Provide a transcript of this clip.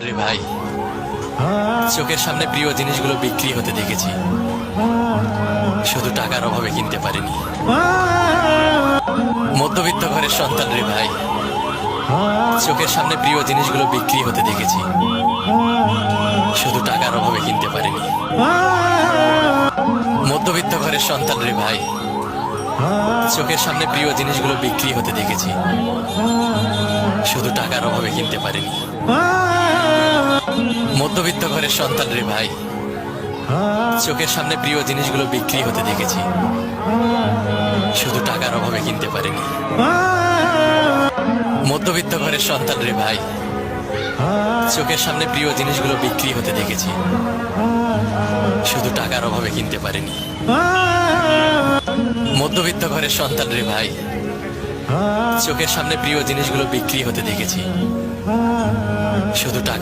রে ভাই, চোখের সামনে প্রিয় জিনিসগুলো বিক্রি হতে দেখেছি, শুধু টাকার অভাবে কিনতে পারিনি। মধ্যবিত্ত ঘরের সন্তান রে ভাই, চোখের সামনে প্রিয় জিনিসগুলো বিক্রি হতে দেখেছি, শুধু টাকার অভাবে কিনতে পারিনি। মধ্যবিত্ত ঘরের সন্তান রে ভাই, চোখের সামনে প্রিয় জিনিসগুলো বিক্রি হতে দেখেছি, শুধু টাকার অভাবে কিনতে পারিনি। মধ্যবিত্ত ঘরের সন্তান রে ভাই, চোখের সামনে প্রিয় জিনিসগুলো বিক্রি হতে দেখেছি, শুধু টাকার অভাবে কিনতে পারিনি। মধ্যবিত্ত ঘরের সন্তান রে ভাই, চোখের সামনে প্রিয় জিনিসগুলো বিক্রি হতে দেখেছি, শুধু টাকার অভাবে কিনতে পারিনি। মধ্যবিত্ত ঘরের সন্তান রে ভাই, চোখের সামনে প্রিয় জিনিসগুলো বিক্রি হতে দেখেছি, শুধু টাকা